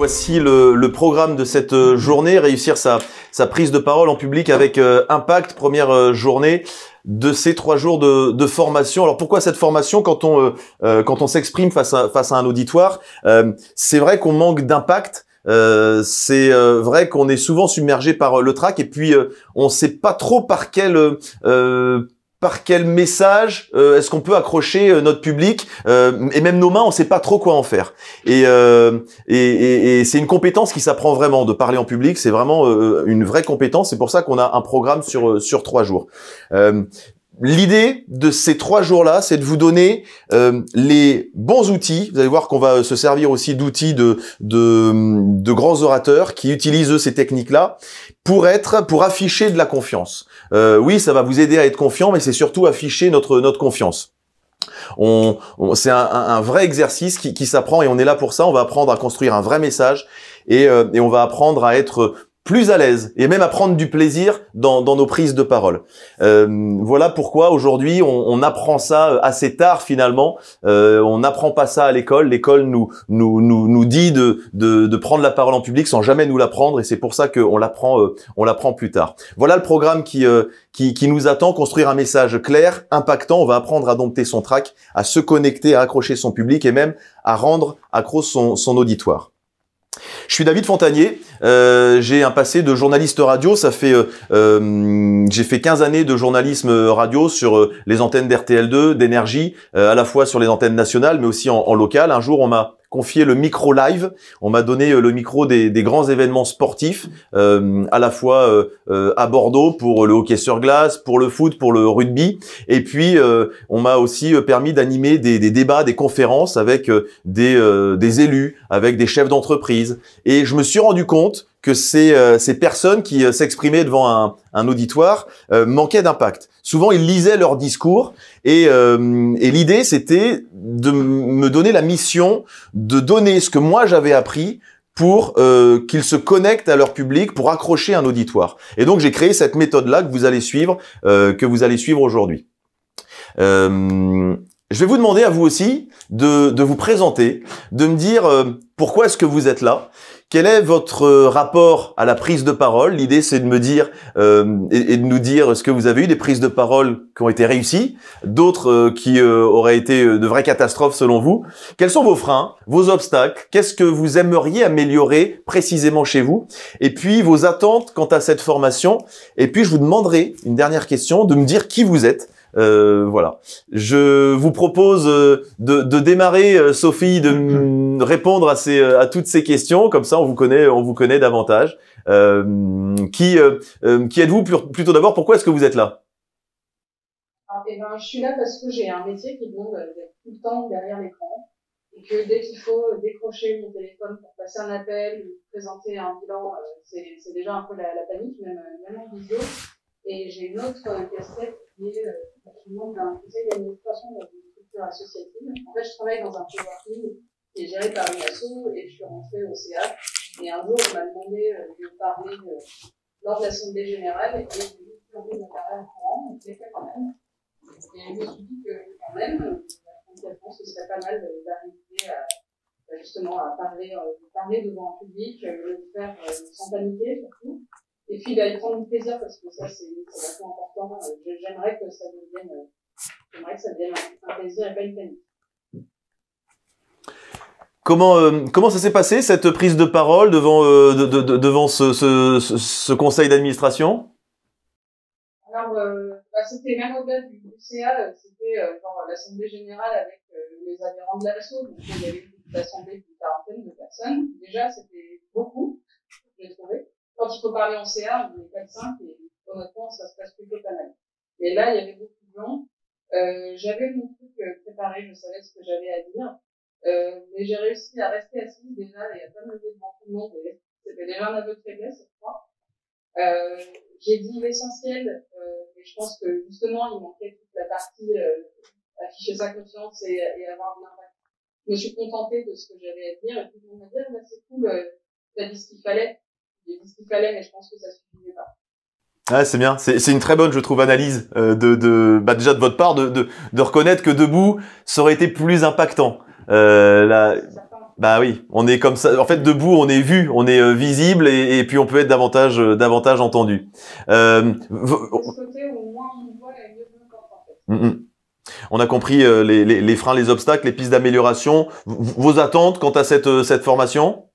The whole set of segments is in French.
Voici le programme de cette journée, réussir sa prise de parole en public avec impact, première journée de ces 3 jours de formation. Alors pourquoi cette formation quand on s'exprime face à un auditoire? C'est vrai qu'on manque d'impact. C'est vrai qu'on est souvent submergé par le trac et puis on sait pas trop par quel message est-ce qu'on peut accrocher notre public et même nos mains, on sait pas trop quoi en faire. Et c'est une compétence qui s'apprend vraiment, de parler en public. C'est vraiment une vraie compétence. C'est pour ça qu'on a un programme sur 3 jours. L'idée de ces 3 jours-là, c'est de vous donner les bons outils. Vous allez voir qu'on va se servir aussi d'outils de grands orateurs qui utilisent eux, ces techniques-là pour afficher de la confiance. Oui, ça va vous aider à être confiant, mais c'est surtout afficher notre confiance. C'est un vrai exercice qui s'apprend et on est là pour ça. On va apprendre à construire un vrai message et on va apprendre à être plus à l'aise et même à prendre du plaisir dans nos prises de parole. Voilà pourquoi aujourd'hui on apprend ça assez tard finalement. On n'apprend pas ça à l'école. L'école nous dit de prendre la parole en public sans jamais nous l'apprendre et c'est pour ça qu'on l'apprend plus tard. Voilà le programme qui nous attend, construire un message clair, impactant. On va apprendre à dompter son trac, à se connecter, à accrocher son public et même à rendre accro son auditoire. Je suis David Fontanier, j'ai un passé de journaliste radio, j'ai fait 15 années de journalisme radio sur les antennes d'RTL2, d'Énergie, à la fois sur les antennes nationales mais aussi en local. Un jour on m'a confié le micro live, on m'a donné le micro des grands événements sportifs, à la fois à Bordeaux pour le hockey sur glace, pour le foot, pour le rugby, et puis on m'a aussi permis d'animer des débats, des conférences avec des élus, avec des chefs d'entreprise, et je me suis rendu compte que ces personnes qui s'exprimaient devant un auditoire manquaient d'impact. Souvent, ils lisaient leur discours et l'idée, c'était de me donner la mission de donner ce que moi j'avais appris pour qu'ils se connectent à leur public, pour accrocher un auditoire. Et donc, j'ai créé cette méthode-là que vous allez suivre aujourd'hui. Je vais vous demander à vous aussi de vous présenter, de me dire pourquoi est-ce que vous êtes là. Quel est votre rapport à la prise de parole? L'idée, c'est de me dire et de nous dire ce que vous avez eu des prises de parole qui ont été réussies, d'autres qui auraient été de vraies catastrophes selon vous. Quels sont vos freins, vos obstacles? Qu'est-ce que vous aimeriez améliorer précisément chez vous? Et puis, vos attentes quant à cette formation. Et puis, je vous demanderai une dernière question, de me dire qui vous êtes. Voilà. Je vous propose de démarrer, Sophie, de répondre à toutes ces questions. Comme ça, on vous connaît davantage. Qui êtes-vous plutôt d'abord? Pourquoi est-ce que vous êtes là? Je suis là parce que j'ai un métier qui demande d'être tout le temps derrière l'écran et que dès qu'il faut décrocher mon téléphone pour passer un appel ou présenter un bilan, c'est déjà un peu la panique, même en vidéo. Et j'ai une autre casquette qui est membre d'un conseil d'administration dans une structure associative. En fait, je travaille dans un coworking qui est géré par une asso et je suis rentrée au CA. Et un jour, on m'a demandé de parler lors de l'Assemblée Générale et j'ai eu envie de me faire un courant, donc je l'ai fait quand même. Et je me suis dit que quand même, à 34 ans, ce serait pas mal d'arriver justement à parler devant un public, le faire sans paniquer surtout. Et puis, y prendre du plaisir parce que ça, c'est vachement important. J'aimerais que ça devienne un plaisir et pas une panique. Comment ça s'est passé, cette prise de parole devant ce conseil d'administration? Alors, c'était même au-delà du CA, c'était genre l'Assemblée Générale avec les adhérents de l'asso. Donc, il y avait une assemblée d'une quarantaine de personnes. Déjà, c'était beaucoup, j'ai trouvé. Quand il faut parler en CA, on est 4-5 et honnêtement, ça se passe plutôt pas mal. Et là, il y avait beaucoup de gens. J'avais mon truc préparé, je savais ce que j'avais à dire. Mais j'ai réussi à rester assise déjà et à pas me lever devant tout le monde. Et c'était déjà un aveu de faiblesse, je crois. J'ai dit l'essentiel, mais je pense que justement, il manquait toute la partie afficher sa confiance et avoir de l'impact. Je me suis contentée de ce que j'avais à dire et tout le monde m'a dit, c'est cool, t'as dit ce qu'il fallait. J'ai dit ce qu'il fallait, mais je pense que ça suffisait pas. Ah, c'est bien. C'est une très bonne, je trouve, analyse déjà de votre part de reconnaître que debout, ça aurait été plus impactant. Bah oui, on est comme ça. En fait, debout, on est vu, on est visible et puis on peut être davantage entendu. De ce côté, au moins on voit et mieux on entend, en fait. On a compris les freins, les obstacles, les pistes d'amélioration. Vos attentes quant à cette formation?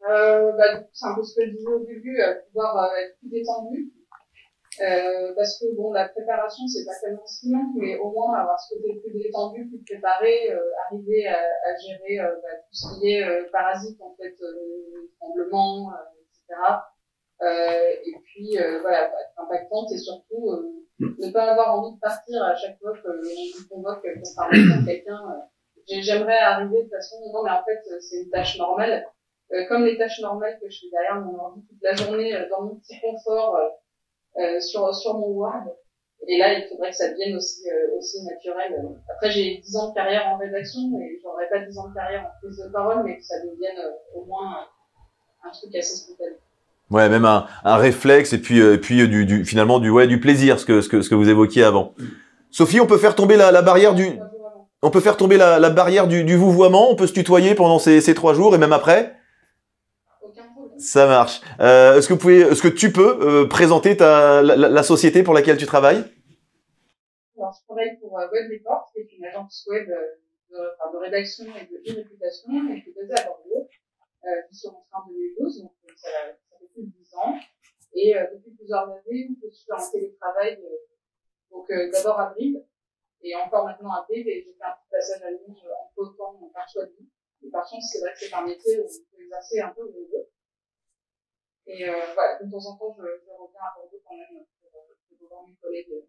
Du coup, c'est un peu ce que je disais au début, pouvoir être plus détendu. Parce que bon, la préparation, c'est pas tellement ce qui manque, mais au moins avoir ce côté plus détendu, plus préparé, arriver à gérer tout ce qui est parasites, en fait, tremblements, etc. Et puis voilà, être impactante et surtout ne pas avoir envie de partir à chaque fois qu'on nous convoque pour parler de quelqu'un. J'aimerais arriver de toute façon, non mais en fait c'est une tâche normale, comme les tâches normales que je fais derrière mon ordi toute la journée dans mon petit confort sur mon Word. Et là il faudrait que ça devienne aussi naturel. Après j'ai 10 ans de carrière en rédaction et j'aurais pas 10 ans de carrière en prise de parole, mais que ça devienne au moins un truc assez spontané. Ouais, même un réflexe et puis finalement du plaisir, ce que vous évoquiez avant. Sophie, on peut faire tomber la barrière on peut faire tomber la barrière du vouvoiement. On peut se tutoyer pendant ces 3 jours et même après. Aucun problème. Ça marche. Est-ce que tu peux présenter la société pour laquelle tu travailles? Alors, je travaille pour Web Report, qui est une agence web de rédaction et de réputation, et qui est basée à Bordeaux. Je suis rentrée en 2012, donc ça fait plus de 10 ans. Et depuis plusieurs années, je suis en télétravail, d'abord à Brive, et encore maintenant à Brive, et j'ai fait un petit passage à Lyon en peu de temps par choix de vie. Et par contre, c'est vrai que c'est un métier où on peut exercer un peu où on veut. Et voilà, de temps en temps, je reviens à Bordeaux quand même pour voir mes collègues.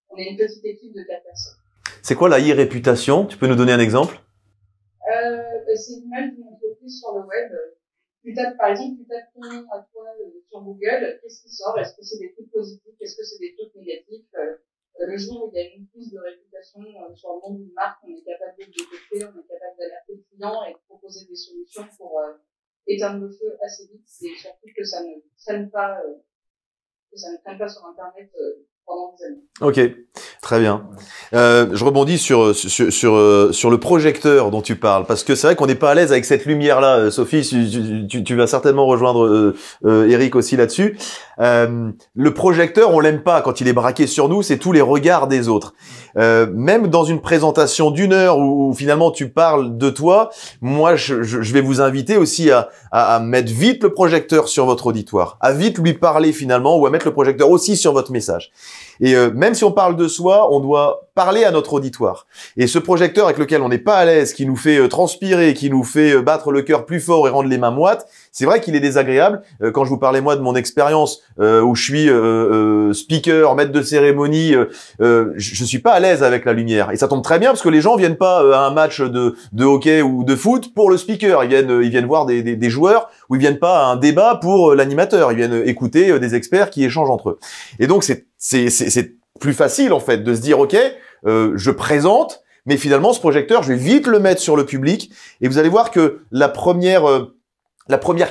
On est une petite équipe de 4 personnes. C'est quoi la e-réputation? Tu peux nous donner un exemple? C'est l'image d'une entreprise sur le web. Par exemple, tu tapes ton nom à toi sur Google, qu'est-ce qui sort? Est-ce que c'est des trucs positifs? Est-ce que c'est des trucs négatifs? Le jour où il y a une prise de réputation sur le nom d'une marque, on est capable de le détecter, on est capable d'alerter le client et de proposer des solutions pour éteindre le feu assez vite, et surtout que ça ne traîne pas sur Internet pendant des années. Ok, très bien. Je rebondis sur le projecteur dont tu parles, parce que c'est vrai qu'on n'est pas à l'aise avec cette lumière-là. Sophie, tu vas certainement rejoindre Eric aussi là-dessus. Le projecteur, on l'aime pas quand il est braqué sur nous, c'est tous les regards des autres. Même dans une présentation d'1 heure où finalement tu parles de toi, moi je vais vous inviter aussi à mettre vite le projecteur sur votre auditoire, à vite lui parler finalement, ou à mettre le projecteur aussi sur votre message. Et même si on parle de soi, on doit parler à notre auditoire. Et ce projecteur avec lequel on n'est pas à l'aise, qui nous fait transpirer, qui nous fait battre le cœur plus fort et rendre les mains moites, c'est vrai qu'il est désagréable. Quand je vous parlais moi de mon expérience où je suis speaker, maître de cérémonie, je suis pas à l'aise avec la lumière. Et ça tombe très bien parce que les gens viennent pas à un match de hockey ou de foot pour le speaker. Ils viennent voir des joueurs, ou ils viennent pas à un débat pour l'animateur. Ils viennent écouter des experts qui échangent entre eux. Et donc c'est plus facile en fait de se dire ok, je présente, mais finalement ce projecteur je vais vite le mettre sur le public, et vous allez voir que la première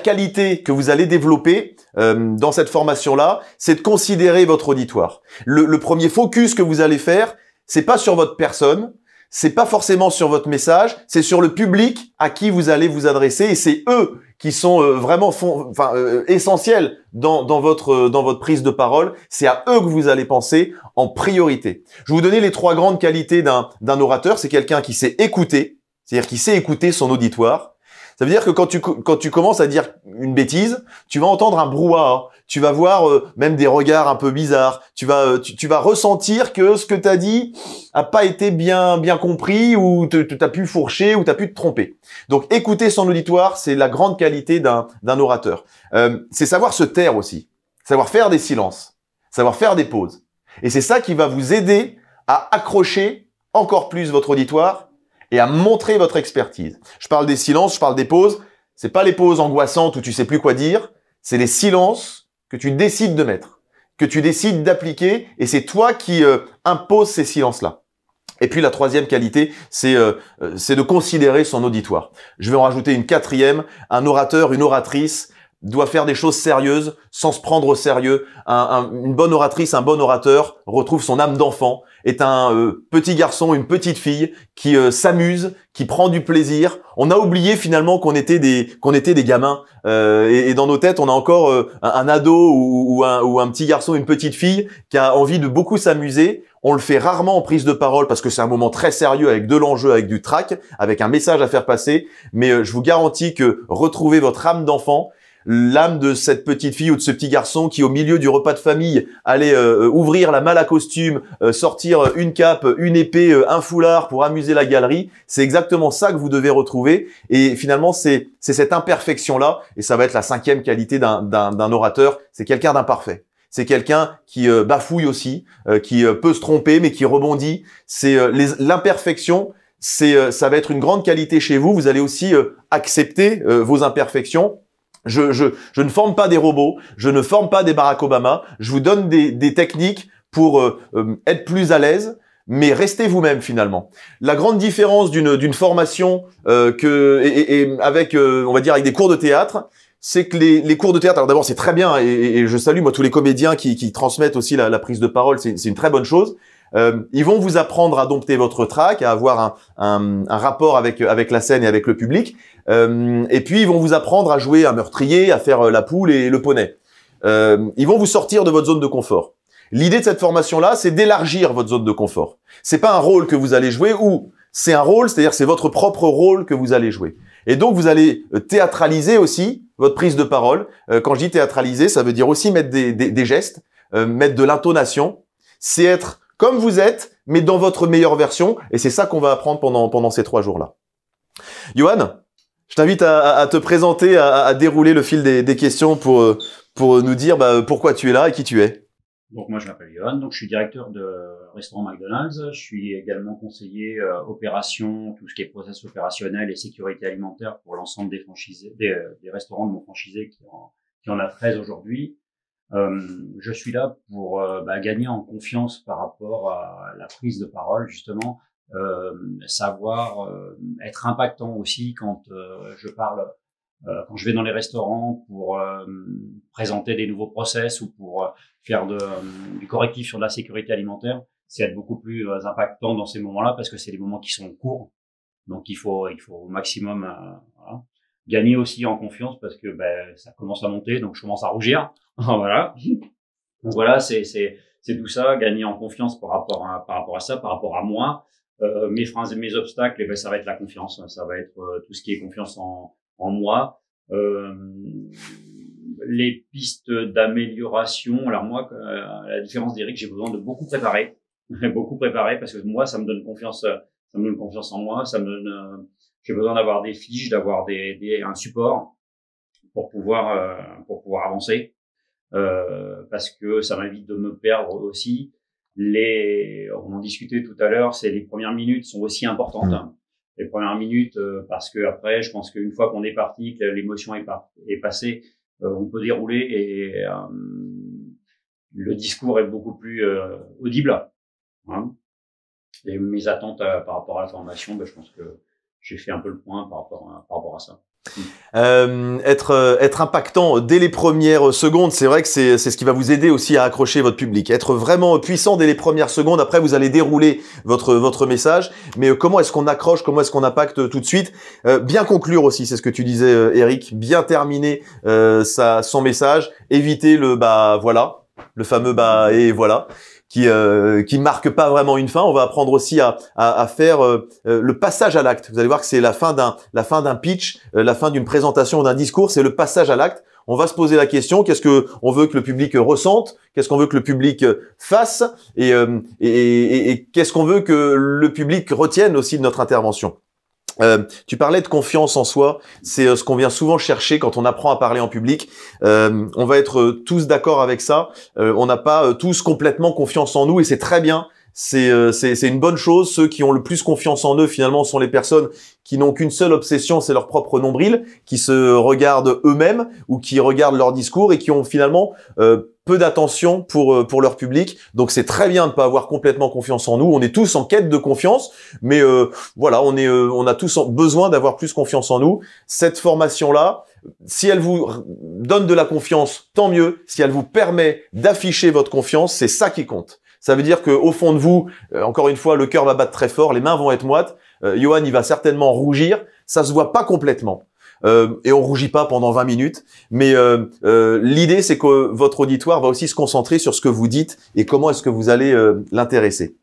qualité que vous allez développer dans cette formation-là, c'est de considérer votre auditoire. Le premier focus que vous allez faire, c'est pas sur votre personne, c'est pas forcément sur votre message, c'est sur le public à qui vous allez vous adresser, et c'est eux qui sont vraiment essentiels dans votre prise de parole. C'est à eux que vous allez penser en priorité. Je vais vous donner les 3 grandes qualités d'un orateur. C'est quelqu'un qui sait écouter, c'est-à-dire qui sait écouter son auditoire. Ça veut dire que quand tu commences à dire une bêtise, tu vas entendre un brouhaha, tu vas voir même des regards un peu bizarres, tu vas ressentir que ce que tu as dit a pas été bien compris, ou t'as pu fourcher, ou t'as pu te tromper. Donc écouter son auditoire, c'est la grande qualité d'un orateur. C'est savoir se taire aussi, savoir faire des silences, savoir faire des pauses. Et c'est ça qui va vous aider à accrocher encore plus votre auditoire et à montrer votre expertise. Je parle des silences, je parle des pauses. C'est pas les pauses angoissantes où tu sais plus quoi dire. C'est les silences que tu décides de mettre, que tu décides d'appliquer, et c'est toi qui imposes ces silences-là. Et puis la 3e qualité, c'est de considérer son auditoire. Je vais en rajouter une 4e. Un orateur, une oratrice doit faire des choses sérieuses sans se prendre au sérieux. Une bonne oratrice, un bon orateur retrouve son âme d'enfant, est un petit garçon, une petite fille qui s'amuse, qui prend du plaisir. On a oublié finalement qu'on était des gamins et dans nos têtes on a encore un ado ou un petit garçon, une petite fille qui a envie de beaucoup s'amuser. On le fait rarement en prise de parole parce que c'est un moment très sérieux avec de l'enjeu, avec du trac, avec un message à faire passer. Mais je vous garantis que retrouvez votre âme d'enfant, l'âme de cette petite fille ou de ce petit garçon qui, au milieu du repas de famille, allait ouvrir la malle à costume, sortir une cape, une épée, un foulard pour amuser la galerie. C'est exactement ça que vous devez retrouver. Et finalement, c'est cette imperfection-là, et ça va être la 5e qualité d'un orateur, c'est quelqu'un d'imparfait. C'est quelqu'un qui bafouille aussi, qui peut se tromper, mais qui rebondit. C'est l'imperfection. Ça va être une grande qualité chez vous. Vous allez aussi accepter vos imperfections. Je ne forme pas des robots, je ne forme pas des Barack Obama, je vous donne des techniques pour être plus à l'aise, mais restez vous-même finalement. La grande différence d'une formation avec, on va dire, avec des cours de théâtre, c'est que les cours de théâtre, alors d'abord c'est très bien, et je salue moi tous les comédiens qui transmettent aussi la prise de parole, c'est une très bonne chose. Ils vont vous apprendre à dompter votre trac, à avoir un rapport avec la scène et avec le public. Et puis, ils vont vous apprendre à jouer un meurtrier, à faire la poule et le poney. Ils vont vous sortir de votre zone de confort. L'idée de cette formation-là, c'est d'élargir votre zone de confort. C'est pas un rôle que vous allez jouer ou c'est un rôle, c'est-à-dire c'est votre propre rôle que vous allez jouer. Et donc, vous allez théâtraliser aussi votre prise de parole. Quand je dis théâtraliser, ça veut dire aussi mettre des gestes, mettre de l'intonation. C'est être comme vous êtes, mais dans votre meilleure version. Et c'est ça qu'on va apprendre pendant ces 3 jours-là. Johan, je t'invite à te présenter, à dérouler le fil des questions pour nous dire pourquoi tu es là et qui tu es. Donc moi je m'appelle Johan, donc je suis directeur de restaurant McDonald's. Je suis également conseiller opération, tout ce qui est process opérationnel et sécurité alimentaire pour l'ensemble des franchisés, des restaurants de mon franchisé qui en a 13 aujourd'hui. Je suis là pour gagner en confiance par rapport à la prise de parole, justement, savoir être impactant aussi quand je parle, quand je vais dans les restaurants pour présenter des nouveaux process ou pour faire du correctif sur de la sécurité alimentaire. C'est être beaucoup plus impactant dans ces moments-là parce que c'est des moments qui sont courts, donc il faut au maximum voilà. Gagner aussi en confiance parce que ça commence à monter, donc je commence à rougir. Voilà. Donc voilà, c'est tout ça, gagner en confiance par rapport à ça, par rapport à moi. Mes freins et mes obstacles, ça va être la confiance. Ça va être tout ce qui est confiance en moi. Les pistes d'amélioration. Alors moi, à la différence d'Eric, j'ai besoin de beaucoup préparer, parce que moi, ça me donne confiance en moi. J'ai besoin d'avoir des fiches, d'avoir un support pour pouvoir avancer. Parce que ça m'évite de me perdre aussi. On en discutait tout à l'heure, les premières minutes sont aussi importantes. Les premières minutes, parce que après, je pense qu'une fois qu'on est parti, que l'émotion est passée, on peut dérouler et le discours est beaucoup plus audible. Hein. Et mes attentes par rapport à la formation, je pense que j'ai fait un peu le point par rapport à ça. Être impactant dès les premières secondes, c'est vrai que c'est ce qui va vous aider aussi à accrocher votre public. Être vraiment puissant dès les premières secondes, après vous allez dérouler votre message. Mais comment est-ce qu'on accroche, comment est-ce qu'on impacte tout de suite? Bien conclure aussi, c'est ce que tu disais, Eric. Bien terminer son message, éviter le voilà, le fameux et voilà. Qui marque pas vraiment une fin. On va apprendre aussi à faire le passage à l'acte. Vous allez voir que c'est la fin d'un pitch, la fin d'une présentation, d'un discours, c'est le passage à l'acte. On va se poser la question, qu'est-ce que on veut que le public ressente, qu'est-ce qu'on veut que le public fasse et qu'est-ce qu'on veut que le public retienne aussi de notre intervention. Tu parlais de confiance en soi, c'est ce qu'on vient souvent chercher quand on apprend à parler en public. On va être tous d'accord avec ça. On n'a pas tous complètement confiance en nous et c'est très bien. C'est une bonne chose. Ceux qui ont le plus confiance en eux, finalement, sont les personnes qui n'ont qu'une seule obsession, c'est leur propre nombril, qui se regardent eux-mêmes ou qui regardent leur discours et qui ont finalement peu d'attention pour leur public. Donc c'est très bien de ne pas avoir complètement confiance en nous. On est tous en quête de confiance, mais voilà, on a tous besoin d'avoir plus confiance en nous. Cette formation-là, si elle vous donne de la confiance, tant mieux. Si elle vous permet d'afficher votre confiance, c'est ça qui compte. Ça veut dire que au fond de vous, encore une fois, le cœur va battre très fort, les mains vont être moites. Johan, il va certainement rougir. Ça se voit pas complètement. Et on rougit pas pendant 20 minutes. Mais l'idée, c'est que votre auditoire va aussi se concentrer sur ce que vous dites et comment est-ce que vous allez l'intéresser.